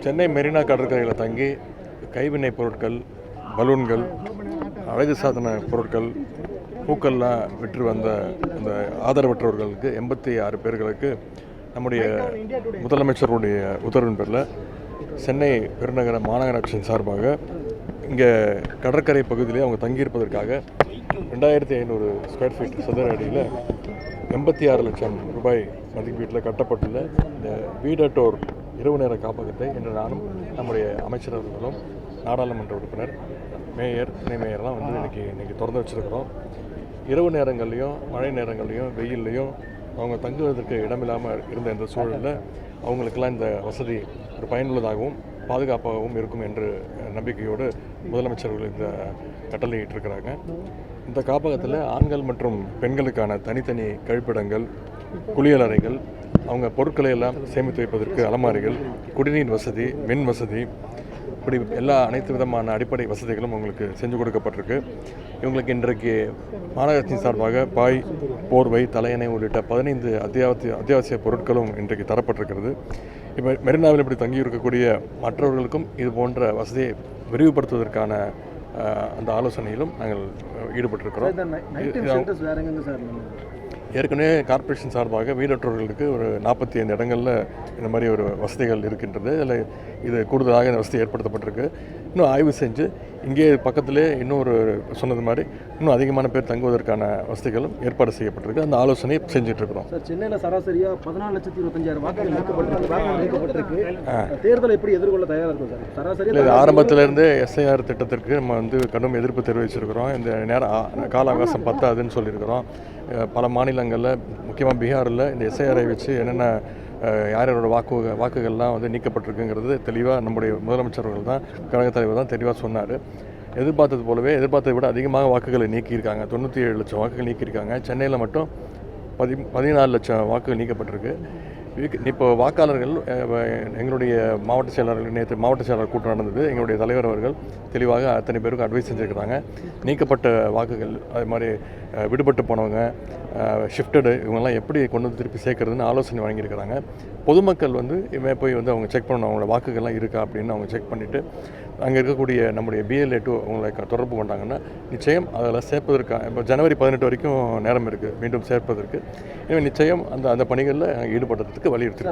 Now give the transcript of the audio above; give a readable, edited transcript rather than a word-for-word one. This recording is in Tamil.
சென்னை மெரினா கடற்கரையில் தங்கி கைவினைப் பொருட்கள், பலூன்கள், அழகு சாதன பொருட்கள், பூக்கள்லாம் விற்று வந்த அந்த ஆதரவற்றவர்களுக்கு 86 பேர்களுக்கு நம்முடைய முதலமைச்சருடைய உத்தரவின் பேரில் சென்னை பெருநகர மாநகராட்சியின் சார்பாக இங்கே கடற்கரை பகுதியிலே அவங்க தங்கியிருப்பதற்காக 2500 ஸ்கொயர் ஃபீட் சதுர அடியில் 86 லட்சம் ரூபாய் மதிப்பீட்டில் கட்டப்பட்டுள்ள இந்த வீடட்டோர் இரவு நேர காப்பகத்தை இன்று நானும் நம்முடைய அமைச்சர்களும் நாடாளுமன்ற உறுப்பினர், மேயர், துணை மேயர்லாம் இன்றைக்கி திறந்து வச்சுருக்கிறோம். இரவு நேரங்கள்லையும் மழை நேரங்கள்லையும் வெயில்லையும் அவங்க தங்குவதற்கு இடமில்லாமல் இருந்த இந்த சூழலில் அவங்களுக்கெல்லாம் இந்த வசதி ஒரு பயனுள்ளதாகவும் பாதுகாப்பாகவும் இருக்கும் என்று நம்பிக்கையோடு முதலமைச்சர்கள் இந்த கட்டளையிட்டிருக்கிறாங்க. இந்த காப்பகத்தில் ஆண்கள் மற்றும் பெண்களுக்கான தனித்தனி கழிப்பிடங்கள், குளியலறைகள், அவங்க பொருட்களை எல்லாம் சேமித்து வைப்பதற்கு அலமாரிகள், குடிநீர் வசதி, மின் வசதி, இப்படி அனைத்து விதமான அடிப்படை வசதிகளும் அவங்களுக்கு செஞ்சு கொடுக்கப்பட்டிருக்கு. இவங்களுக்கு இன்றைக்கு மாநகராட்சியின் சார்பாக பாய், போர்வை, தலையணை உள்ளிட்ட 15 அத்தியாவசிய பொருட்களும் இன்றைக்கு தரப்பட்டிருக்கிறது. இப்போ மெரினாவில் இப்படி தங்கியிருக்கக்கூடிய மற்றவர்களுக்கும் இது போன்ற வசதியை விரிவுபடுத்துவதற்கான அந்த ஆலோசனையிலும் நாங்கள் ஈடுபட்டிருக்கிறோம். ஏற்கனவே கார்ப்பரேஷன் சார்பாக வீடற்றவர்களுக்கு ஒரு 45 இடங்களில் இந்த மாதிரி ஒரு வசதிகள் இருக்கின்றது. அதில் இது கூடுதலாக இந்த வசதி ஏற்படுத்தப்பட்டிருக்கு. இன்னும் ஆய்வு செஞ்சு இங்கே பக்கத்திலே இன்னொரு சொன்னது மாதிரி இன்னும் அதிகமான பேர் தங்குவதற்கான வசதிகளும் ஏற்பாடு செய்யப்பட்டிருக்கு. அந்த ஆலோசனையை செஞ்சுட்ருக்கிறோம். சார், சென்னையில் சராசரியாக 14,25,000 வாக்குகள் நீக்கப்பட்டிருக்கு. தேர்தலை எப்படி எதிர்கொள்ள தயாராக இருக்கும் சார்? சராசரி ஆரம்பத்திலேருந்தே எஸ்ஐஆர் திட்டத்திற்கு நம்ம கடும் எதிர்ப்பு தெரிவிச்சிருக்கிறோம். இந்த கால அவகாசம் பத்தாதுன்னு சொல்லியிருக்கிறோம். பல மாநிலங்களில், முக்கியமாக பீகாரில் இந்த எஸ்ஐஆரை வச்சு என்னென்ன யாரோட வாக்குகள்லாம் நீக்கப்பட்டிருக்குங்கிறது தெளிவாக நம்முடைய முதலமைச்சர்கள் தான், கழகத் தலைவர் தான் தெளிவாக சொன்னார். எதிர்பார்த்தது போலவே எதிர்பார்த்ததை விட அதிகமாக வாக்குகளை நீக்கியிருக்காங்க. 97 லட்சம் வாக்குகள் நீக்கியிருக்காங்க. சென்னையில் மட்டும் 14 லட்சம் வாக்குகள் நீக்கப்பட்டிருக்கு. இப்போ வாக்காளர்கள் எங்களுடைய மாவட்ட செயலாளர்கள் நேற்று மாவட்ட செயலாளர் கூட்டம் நடந்தது. எங்களுடைய தலைவர் அவர்கள் தெளிவாக அத்தனை பேருக்கும் அட்வைஸ் செஞ்சுருக்கிறாங்க. நீக்கப்பட்ட வாக்குகள், அது மாதிரி விடுபட்டு போனவங்க, ஷிஃப்டடு, இவங்கெல்லாம் எப்படி கொண்டு வந்து திருப்பி சேர்க்கறதுன்னு ஆலோசனை வழங்கியிருக்கிறாங்க. பொதுமக்கள் இவன் போய் அவங்க செக் பண்ணணும், அவங்களோட வாக்குகள்லாம் இருக்கா அப்படின்னு அவங்க செக் பண்ணிவிட்டு அங்கே இருக்கக்கூடிய நம்முடைய BLA2 அவங்களை தொடர்பு கொண்டாங்கன்னா நிச்சயம் அதில் சேர்ப்பதற்காக இப்போ ஜனவரி 18 வரைக்கும் நேரம் இருக்குது மீண்டும் சேர்ப்பதற்கு. எனவே நிச்சயம் அந்த பணிகளில் ஈடுபடுறதுக்கு வலியுறுத்தி